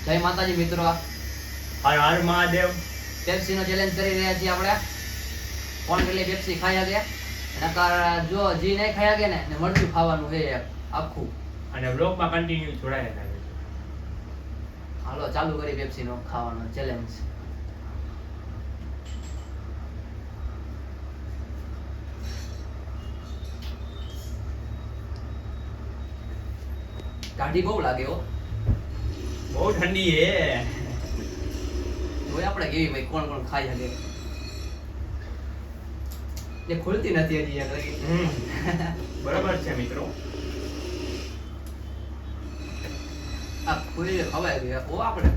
જય માતાજી મિત્રો, હર હર મહાદેવ. પેપ્સી નો ચેલેન્જ કરી રહ્યા છીએ આપણે. કોણ કેટલી પેપ્સી ખાઈ શકે, નકર જો જી નહીં ખાઈ શકે ને મરચું ખાવાનું છે આખું. અને બ્લોગમાં કન્ટિન્યુ જોડાયા થાય. હાલો ચાલુ કરી પેપ્સી નો ખાવાનો ચેલેન્જ. કાઢી બહુ લાગે હો. બહુ ઠંડી હે. જોઈ આપણે કેવી ભાઈ કોણ કોણ ખાઈ શકે. એ ખુલતી નથી હજી યાર લગી. બરાબર છે મિત્રો. આ ખુલી ખવાય ગઈ ઓ આપણે.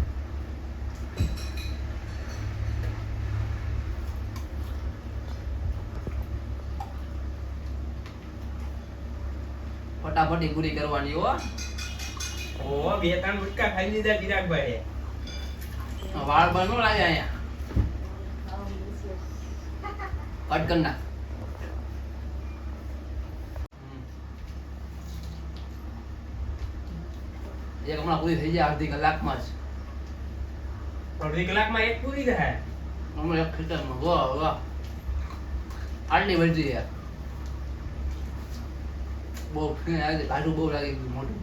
ફટાફટી પૂરી કરવાની હો. ઓ બે ત્રણ ગુટકા ખાઈ લીધા ચિરાગભાઈ. વાળ બળ નો લાગે અહીંયા. કટ કર નાખ. એક હમણાં પૂરી થઈ જાય અડધી કલાકમાં જ. અડધી કલાકમાં એક પૂરી થાય. હમણાં એક ખેતરમાં વાહ વાહ આટલી વધી યાર. બહુ ફીણ આવી ગઈ, કાઢું બહુ લાગી ગયું મોટું.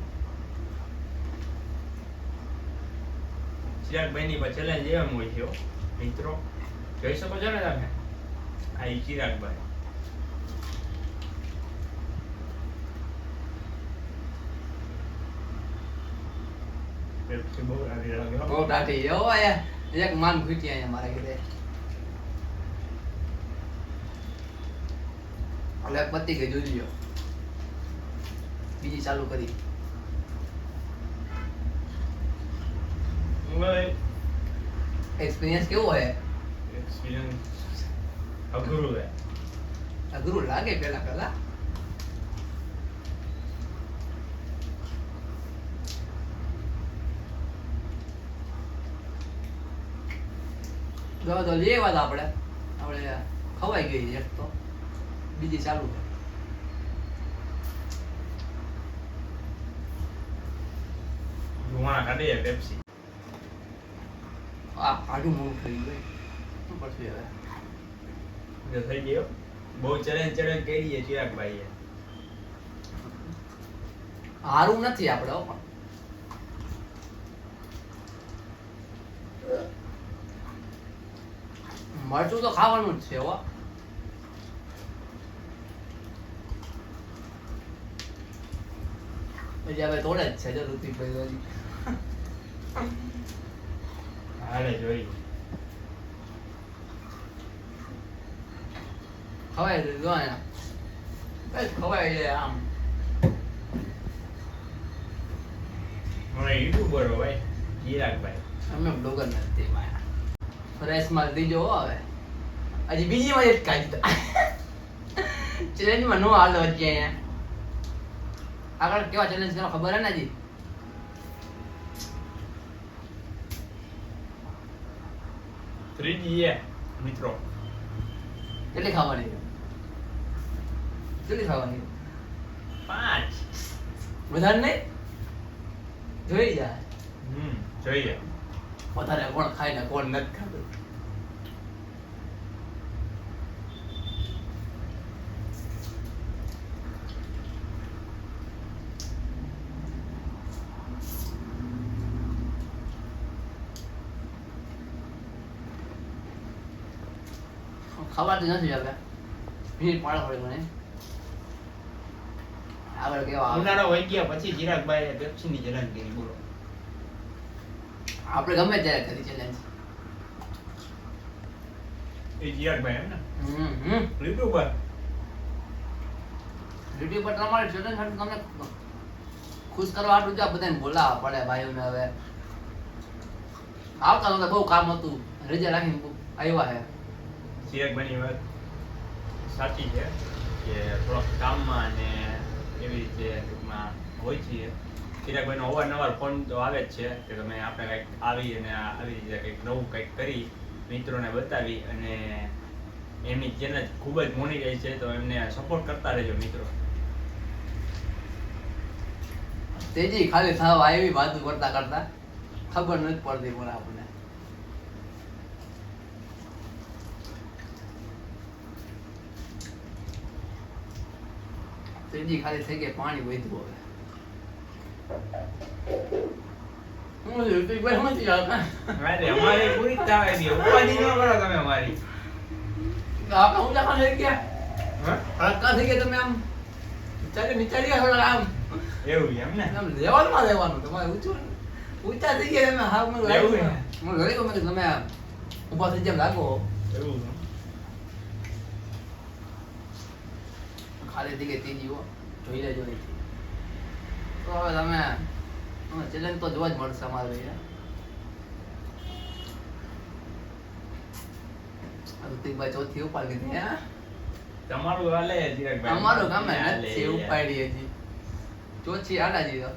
ચિરાગભાઈ ની પર ચેલેન્જ એમ હોય છે મિત્રો, જોઈ શકો છો ને તમે. આ ઈ ચિરાગભાઈ. પેપ્સી બહુ લાગી લાગે હો. બહુ ટાટી એવો યાર. એક માન ખૂટી અહીંયા મારા ઘરે. એટલે પતી ગઈ જોજો. બીજી ચાલુ કરી. એક્સપિરિયન્સ કેવો હે? એક્સપિરિયન્સ અઘરું હે. અઘરું લાગે પેલા પેલા. તો લેવા હતા આપણે ખવાઈ ગઈ એક તો. બીજી ચાલુ. ધુમાડા કાઢે પેપ્સી. આ આડું મોડું થઈ ગયું શું પછી હવે. જો થઈ ગયો. બહુ ચેલેન્જ કરી છે ચિરાગભાઈએ. હારું નથી આપણે હો પણ. મરચું તો ખાવાનું જ છે હો. પછી હવે તોડે જ છે જો ઋતિકભાઈ હજી. હાલે જોઈ. ખવાય છે જો અહીંયા. બસ ખવાય છે આમ. હવે યુટ્યુબર હો ભાઈ ચિરાગભાઈ. અમે બ્લોગર નથી ભાઈ. ફ્રેશ માલ દીજો હો હવે. હજી બીજી માં જ કાઢી ચેલેન્જમાં નો હાલો હજી અહીંયા. આગળ કેવા ચેલેન્જ કરો ખબર હે ને હજી. ત્રીજી એ મિત્રો. કેટલી ખાવાની? કેટલી ખાવાની? 5. વધારે નહીં? જોઈ જાય. જોઈએ. વધારે કોણ ખાય ને કોણ નથી ખાતું. ખવાતી નથી હવે. ભીડ પાડો થોડી મને. આગળ કેવા આવે? ઉનાળો વહી ગયા પછી ચિરાગભાઈએ પેપ્સી ની ચેલેન્જ કરી. બોલો. આપણે ગમે ત્યારે કરી ચેલેન્જ. એ ચિરાગભાઈ એમ ને યુટ્યુબ યુટ્યુબર. પર તમારે ચેલેન્જ હાટુ તમને ખુશ કરવા હાટુ જ આ બધાને બોલાવવા પડે ભાઈઓને હવે. આવતા નહોતા બહુ કામ હતું. રજા રાખીને આવ્યા હે. ચિરાગભાઈની વાત સાચી છે કે થોડાક કામમાં અને એવી રીતે ટૂંકમાં હોય છે. ચિરાગભાઈનો અવારનવાર ફોન તો આવે જ છે કે તમે આપણે કંઈક આવી અને આવી રીતે કંઈક નવું કંઈક કરી મિત્રોને બતાવી અને એમની ચેનલ ખૂબ જ મોનિટાઈઝ છે તો એમને સપોર્ટ કરતા રહેજો મિત્રો. તેજી ખાલી થવા આવી વાતું કરતા કરતા ખબર નથી પડતી પણ આપણને. ત્રીજી ખાલી થઈ ગઈ, પાણી વધ્યું હવે. હું ઋતિકભાઈ શું થયું આપણે? અરે અમારે પૂરી જ થવા દે, ઉપાધિ ન કરો તમે અમારી. આપણે ઊંચા ખાન થઈ ગયા, હા? હલકા થઈ ગયા તમે આમ નીચાડી ગયા થોડા આમ એવું છે એમ ને? આમ લેવલમાં રહેવાનું તમારે ઊંચા થઈ ગયા તમે. હા મને એવું લાગ્યું છે? મને લાગ્યું મને તમે આમ ઊભા થઈ જેમ લાગો. એવું છે. ખાલી થઈ ગઈ ત્રીજી હો, જોઈ લેજો અહીંથી. તો હવે તમે ચેલેન્જ તો જોવા જ મળશે અમારે અહીંયા. ઋતિકભાઈ ચોથી ઉપાડ કીધી હે. તમારું હાલે ચિરાગભાઈ? અમારું કામ હાલે નથી યાર. ઉપાડી હજી. ચોથી આડાજી તો.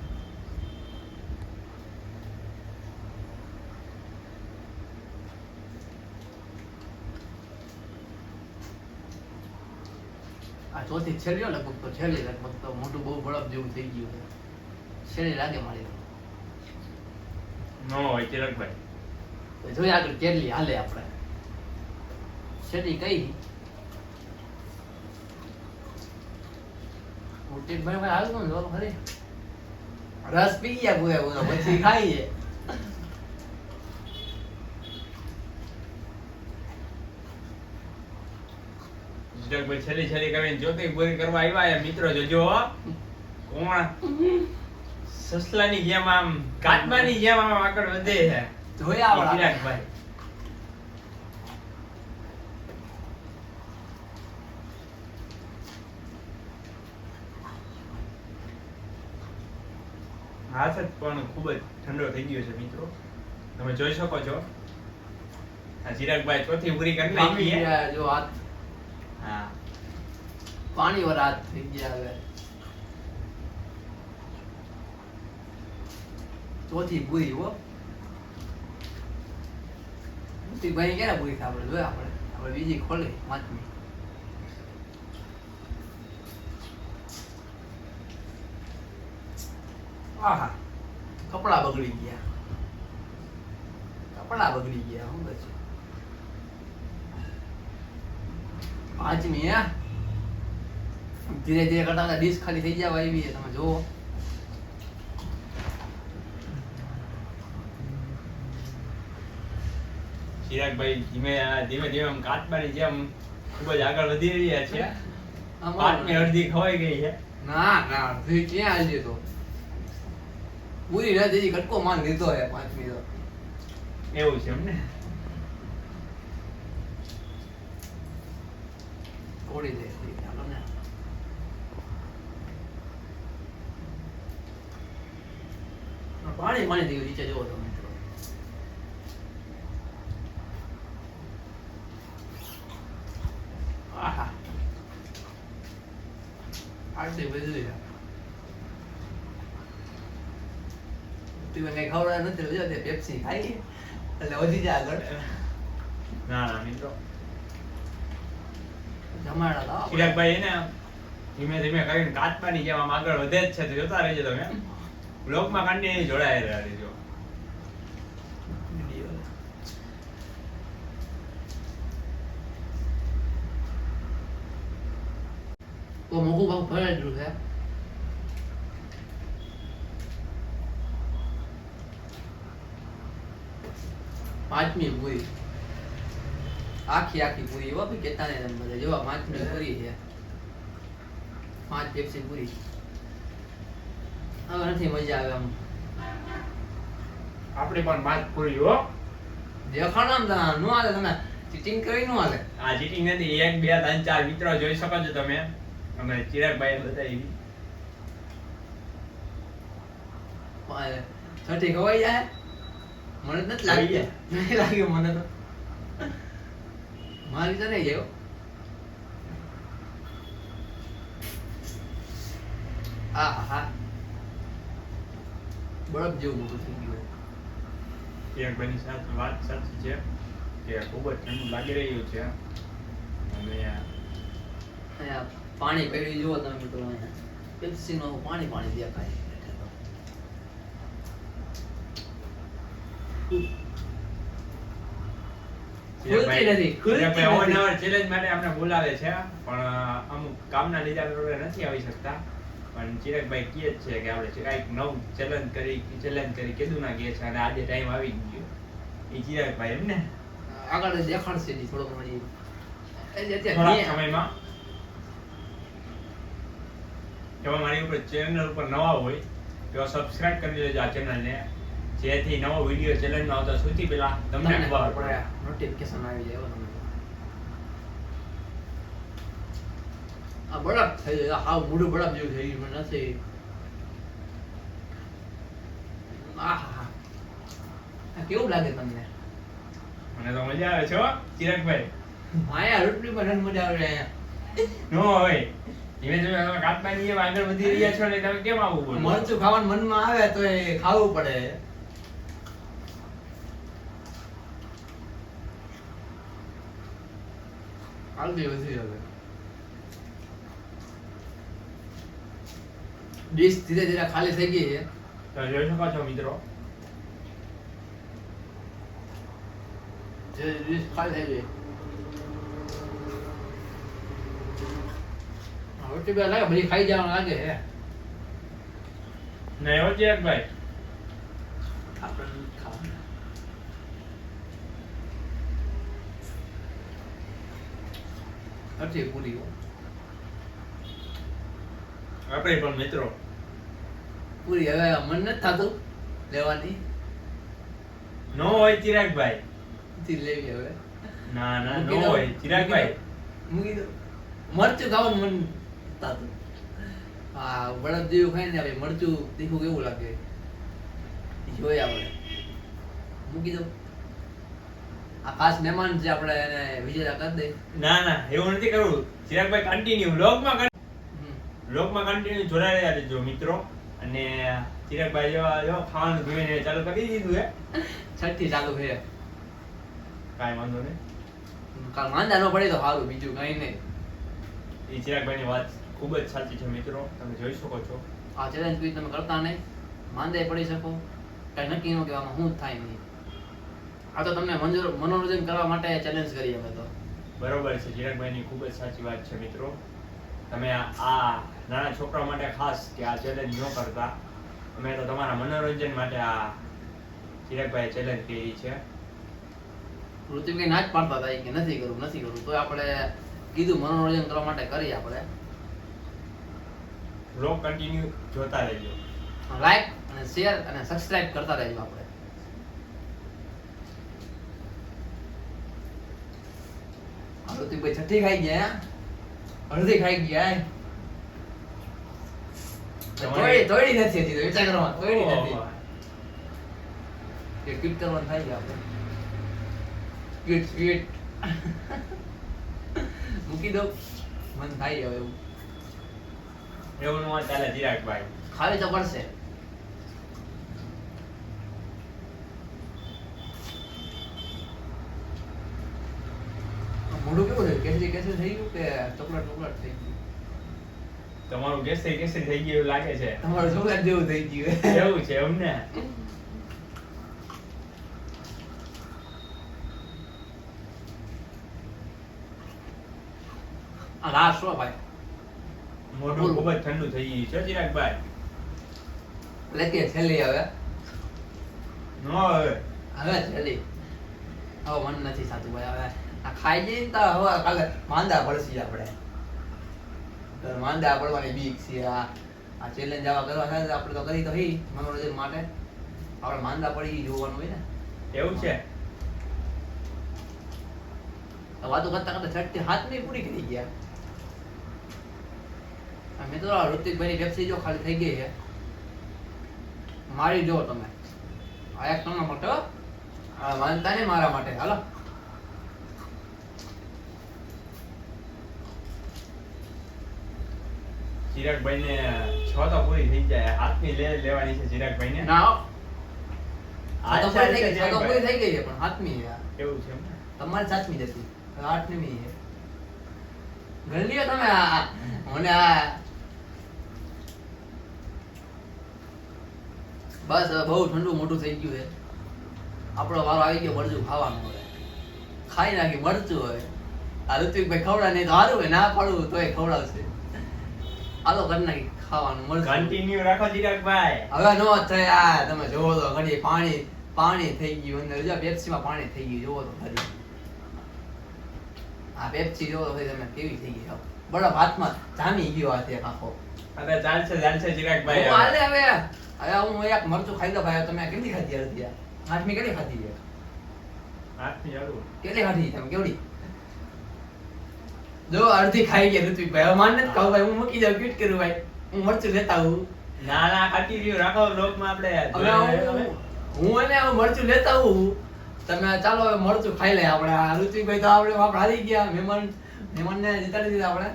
આ ચોથી છેલ્લી હો લગભગ તો છેલ્લી લગભગ તો મોટું બહુ બળપ જેવું થઈ ગયું છે. છેલ્લી લાગે મારી તો. નો હોય ચિરાગભાઈ. તો જોઈએ આગળ કેટલી હાલે આપણે. છેલ્લી કઈ ઋતિકભાઈ ભાઈ હાલતું ને જો ખરી. રસ પી ગયા પૂરા પછી ખાઈએ. ચિરાગભાઈ છેલ્લી કરીને જ્યોતિ પૂરી કરવા આવ્યા છે. મિત્રો જોજો હો. કોણ સસલાની જેમ આમ કાચબાની જેમ આમ આગળ વધે છે જોયા વાળા. ચિરાગભાઈ. હાથ જ પણ ખૂબ જ ઠંડો થઈ ગયો છે મિત્રો, તમે જોઈ શકો છો. આ ચિરાગભાઈ ચોથી પૂરી કરી પામી નાખી છે. ગયા જો હાથ હા, પાણી વાળા હાથ થઈ ગયા હવે. ચોથી પૂરી હો. ઋતિકભાઈ ક્યારે પૂરી થાય આપણે જોયા આપણે બીજી ખોલી પાંચમી. આહા કપડા બગડી ગયા. શું બચે? પાંચમી હે. ધીરે ધીરે કરતા ડીશ ખાલી થઈ જવા આવી છે તમે જોવો. ચિરાગભાઈ ધીમે ધીમે આમ કાચબાની જેમ ખૂબ જ આગળ વધી રહ્યા છે. પાંચમી અડધી ખવાઈ ગઈ છે. ના ના અડધી ક્યાં આવી તો પૂરી રાત હજી કટકો માન લીધો હે પાંચમી તો. એવું છે એમ ને? થોડી દે ચાલો ને. પાણી પાણી થઈ ગયું નીચે જોવો તમે મિત્રો. આહા આટલી બધી છે. તું કઈ ખવડાવ નથી જો તે પેપ્સી ખાઈ એટલે વધી જાય આગળ. ના ના મિત્રો, જમાડા લાવો. ચિરાગભાઈ એને ધીમે ધીમે કરીને કાચબાની જેમ આમ આગળ વધે જ છે. તો જોતા રહેજો તમે. બ્લોગમાં કન્ટિન્યુ જોડાયેલા રહેજો. તો મોઘું ભાવ ભરેલું છે. પાંચમી પૂરી આખી પૂરી એવા બી કેતા ને બધા જેવા પાંચમી પૂરી છે. 5 પેપ્સી પૂરી હવે નથી મજા આવે આમ. આપણી પણ વાત પૂરી હો. દેખાડો ને તમે નો હાલે. તમે ચીટિંગ કરી નો હાલે. આ ચીટિંગ નથી. 1 2 3 4 મિત્રો જોઈ શકો છો તમે. અમે ચિરાગભાઈ બતાવી. છઠ્ઠી ખવાઈ જાય મને નથી લાગી. નહીં લાગ્યું મને તો. મારી તો નહીં ગયો. આહા બરફ જેવું મોટું થઈ ગયું. ચિરાગભાઈની સાથે વાત સાચી છે કે ખૂબ જ ઠંડુ લાગી રહ્યું છે. અને અહીંયા પાણી પડી જુઓ તમે મિત્રો. અહીંયા પેપ્સી નો પાણી દેખાય. ખુલતી નથી, ખુલતી આપણે નથી. અવારનવાર challenge માટે અમને બોલાવે છે પણ અમુક કામના લીધે આપણે નથી આવી શકતા. પણ ચિરાગભાઈ કહે જ છે કે આપણે કાંઈક નવું ચેલેન્જ કરી કીધું ના કહે છે અને આજે ટાઈમ આવી ગયો. એ ચિરાગભાઈ એમ ને આગળ દેખાડશે જી થોડો ઘણો જી. થોડાક સમયમાં જો મારી ઉપર ચેનલ ઉપર નવા હોય તો સબસ્ક્રાઇબ કરી લેજો આ ચેનલને, જેથી નવો વિડીયો ચેનલમાં આવતા સૌથી પહેલા તમને ખબર પડે. નોટિફિકેશન આવી જાય તમને. આ બળપ થઈ જાય, હાવ મૂડું બળપ જેવું થઈ ગયું નથી. આહા, આ કેવું લાગે તમને? મને તો મજા આવે છે હો ચિરાગભાઈ. માયા રોટલી પર મજા આવે અહીંયા. નો હોય ધીમે ધીમે તમે કાટમાની જેમ આગળ વધી રહ્યા છો ને તમે કેમ આવું બોલો? મરચું ખાવાનું મનમાં આવે તો એ ખાવું પડે. આલબી વધી હવે. ડીશ ધીરે ધીરે ખાલી થઈ ગઈ છે. તો જોઈ શકો છો મિત્રો, જે ડીશ ખાલી થઈ ગઈ. રોટી બે લાગે બધી ખાઈ જવાનું લાગે છે. નહીં હો ચિરાગભાઈ. આપણે ખાવાનું. અડધી પૂરી હો. આપણે પણ મિત્રો પૂરી હવે મન નથી થતું લેવાની. નો હોય ચિરાગભાઈ. થી લેવી હવે. ના ના નો મૂકી દો. હોય ચિરાગભાઈ. મૂકી દો. મરચું ખાવાનું મન થતું. હા બળદ જેવું ખાય ને હવે મરચું તીખું કેવું લાગે ઈ જોઈએ આપણે. મૂકી દો. આ ખાસ મહેમાન છે આપણે એને વિજેતા કરી દે. ના ના એવું નથી કરવું ચિરાગભાઈ. કન્ટિન્યુ વ્લોગમાં હમ. કન્ટિન્યુ જોડાયેલા રહેજો મિત્રો. અને ચિરાગભાઈ જો ખાવાનું ધોઈને ચાલુ કરી દીધું હે. છઠ્ઠી ચાલુ છે. કાંઈ વાંધો નહીં. કાલ માંદા ન પડે તો સારું, બીજું કઈ નહીં. એ ચિરાગભાઈની વાત ખૂબ જ સાચી છે મિત્રો, તમે જોઈ શકો છો. આ ચેલેન્જ કોઈ તમે કરતા નહીં, માંદે પડી શકો, કઈ નક્કી ન કહેવામાં શું જ થાય નહીં. આ તો તમને મનોરંજન કરવા માટે ચેલેન્જ કરી અમે તો. બરોબર છે, ચિરાગભાઈની ખૂબ જ સાચી વાત છે મિત્રો. તમે આ નાના છોકરા માટે ખાસ કે આ ચેલેન્જ ન કરતા, અમે તો તમારા મનોરંજન માટે આ ચિરાગભાઈએ ચેલેન્જ કરી છે. ઋતિકભાઈ ના જ પાડતા હતા કે નથી કરવું તો આપણે કીધું મનોરંજન કરવા માટે કરી આપણે. બ્લોગ કન્ટિન્યુ જોતા રહેજો. લાઈક અને શેર અને સબસ્ક્રાઇબ કરતા રહેજો આપણે. ઋતિકભાઈ છઠ્ઠી ખાઈ ગયા, અડધી ખાઈ ગયા. તોડી નથી હજી તો વિચાર કરવામાં તોડી નથી. કે ક્વિટ કરવાનું થાય છે આપણે. ક્વિટ મૂકી દો, મન થાય હવે એવું. એવું ન ચાલે ચિરાગભાઈ. ખાવી તો પડશે. મોઢું કેવું થયું? કેસરી કેસરી થઈ ગયું કે ચોકલેટ ચોકલેટ થઈ ગયું? તમારું કેસરી કેસરી થઈ ગયું એવું લાગે છે. તમારું ચોકલેટ જેવું થઈ ગયું. એવું છે એમને? આ રાસ શું ભાઈ? મોઢું ખૂબ જ ઠંડુ થઈ ગયું છે ચિરાગભાઈ. લેતી છેલ્લી હવે. નો હવે હવે છેલ્લી. હવે મન નથી થતું ભાઈ. હવે આ ખાઈ જઈને તો હવે કાલે માંદા પડશે આપણે. તો માંદા પડવાની બીક છે. આ ચેલેન્જ આવા કરવા થાય તો આપણે તો કરી તો હી મનોરંજન માટે. આપણે માંદા પડી જોવાનું હોય ને. એવું છે. તો વાતો કરતા કરતા છઠ્ઠી હાથની પૂરી કરી ગયા. મિત્રો ઋતિકભાઈની પેપ્સી જો ખાલી થઈ ગઈ છે. મારી જો તમે આ એક તમને માટે આ માનતા ને મારા માટે. હાલો ચિરાગભાઈ ને 6 તો પૂરી થઈ જાય. હાથની લેવાની છે ચિરાગભાઈ ને. ના આ તો અચ્છા, પૂરી થઈ ગઈ છે. આ તો ચિરાગભાઈ. પૂરી થઈ ગઈ છે પણ હાથમી છે. એવું છે એમને? તમારી સાચમી જતી આઠમી છે. ગણ લ્યો તમે. આ મને આ બસ હવે બહુ ઠંડુ મોટું થઈ ગયું છે. આપણો વારો આવી ગયો મરચું ખાવાનું હોય ખાઈ નાખી મરચું હોય આ ઋત્વિકભાઈ ખવડાવે નહીં તો સારું હોય ના પાડવું તોય ખવડાવશે હાલો કરી નાખી ખાવાનું મરચું કન્ટિન્યુ રાખો ચિરાગભાઈ. હવે નો થાય આ તમે જોવો તો ઘડી પાણી થઈ ગયું અંદર જો પેપ્સીમાં પાણી થઈ ગયું જોવો તો ખરી આ પેપ્સી જોવો તો ખરી તમે કેવી થઈ ગઈ બરફ હાથમાં જામી ગયો હાથે આખો હવે ચાલશે ચિરાગભાઈ. હું હાલે હવે હું એક મરચું ખાઈ દઉં ભાઈ તમે કેટલી ખાધી હતી આઠમી કેટલી ખાધી છે હાથની અડું. કેટલી ખાધી તમે કેવડી જો અડધી ખાઈ ગયા ઋત્વિકભાઈ હવે માન નથી ખાવ ભાઈ હું મૂકી જાઉં ક્વિટ કરું ભાઈ હું મરચું લેતા આવું ના ના ખાટી રહ્યું રાખો લોકમાં આપણે હવે હું એને હવે મરચું લેતા આવું તમે ચાલો હવે મરચું ખાઈ લે આપણે આ ઋત્વિકભાઈ તો આપણે હારી ગયા મહેમાનને જીતાડી દીધા આપણે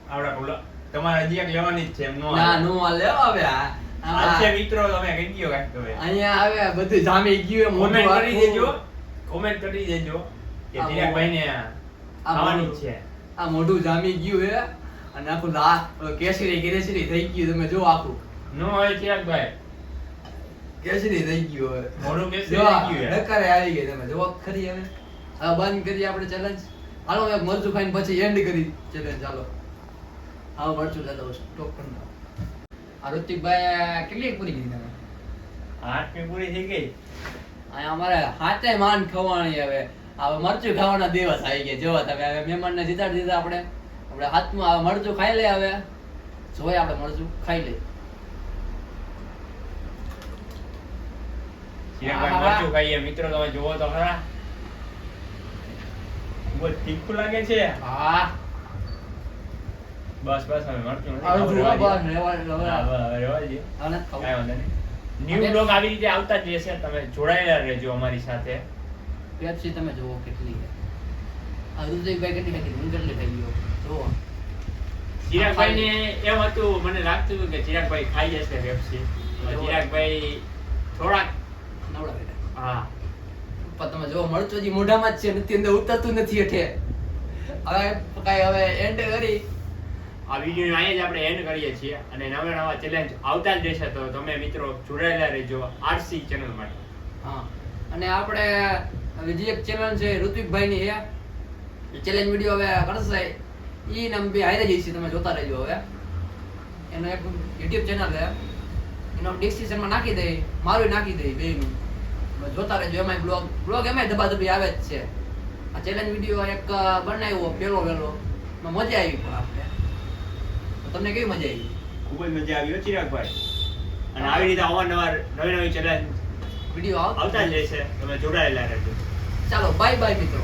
આપડા બોલો તમારે હજી એક લેવાની જ છે એમ નો ના નો લેવા હવે આજે મિત્રો તમે કઈ ગયો કાંઈક તો હવે. અહીંયા આવે બધું જામી ગયું કોમેન્ટ કરી દેજો કે ચિરાગભાઈ ને ખાવાની જ છે. આ મોઢું જામી ગયું હે અને આખું કેસરી થઈ ગયું તમે જો આખું નો હોય ચિરાગભાઈ કેસરી થઈ ગયું હવે મોઢું કેસરી જો થઈ ગયું હે. ડકારે આવી ગઈ તમે જો ખરી હવે હવે બંધ કરીએ આપણે ચેલેન્જ હાલો એક મરચું ખાઈને પછી એન્ડ કરી ચેલેન્જ ચાલો હા મરચું લેતા સ્ટોપ કરી દો આ ઋતિકભાઈ કેટલી પૂરી કરી તમે આઠમી પૂરી થઈ ગઈ. અહીંયા અમારે હાથે માન ખવાણી હવે મરચું ખાવાના દિવસ આવી ગયા જો તમે હવે મહેમાનને જીતાડી દીધા આપણે હાથમાં હવે મરચું ખાઈ લે હવે જોઈ આપણે મરચું ખાઈ લે ચિરાગભાઈ મરચું ખાઈએ મિત્રો તમે જુઓ તો ખરા બહુ તીખું લાગે છે. હા બસ હવે મરચું નથી આવું ખાવું, જુઓ રહેવા બસ દો. રેવા હા, હવે રહેવા દો. હવે નથી ખાવું. કાંઈ વાંધો નહીં. ન્યૂ બ્લોગ આવી રીતે આવતા જ રહેશે તમે જોડાયેલા રહેજો અમારી સાથે. પેપ્સી તમે જુઓ કેટલી છે આ ઋતિકભાઈ કેટલી ખાધી હું કેટલી ખાઈ ગયો જુઓ ચિરાગભાઈ ને એમ હતું મને લાગતું હતું કે ચિરાગભાઈ ખાઈ જશે પેપ્સી. ચિરાગભાઈ થોડાક નવડા બેટા હા પણ તમે જો મરચું હજી મોઢામાં જ છે નથી અંદર ઉતરતું નથી હેઠે હવે એન્ડ કરી આ વિડીયો અહીંયા જ આપણે એન્ડ કરીએ છીએ અને નવા ચેલેન્જ આવતા જ રહેશે તો તમે મિત્રો જોડાયેલા રહેજો આરસી ચેનલ માટે. હા અને આપણે બીજી એક ચેનલ છે ઋત્વિકભાઈની છે એ ચેલેન્જ વિડીયો હવે કરશે ઈ નામ બી હારે જઈશે તમે જોતા રહેજો હવે એનો એક યુટ્યુબ ચેનલ છે એનો ડિસ્ક્રિપ્શનમાં નાખી દઈ મારું નાખી દઈ બેયનું તમે જોતા રહેજો એમાં બ્લોગ એમાં ધબાધબી આવે જ છે આ ચેલેન્જ વિડીયો એક બનાવ્યો પેલો એમાં મજા આવી પણ આપણે તમને કેવી મજા આવી ખૂબ જ મજા આવી હો ચિરાગભાઈ અને આવી રીતે અવારનવાર નવી ચેલેન્જ વિડીયો આવતા જ રહેશે તમે જોડાયેલા રહેજો. ચાલો બાય બાય મિત્રો.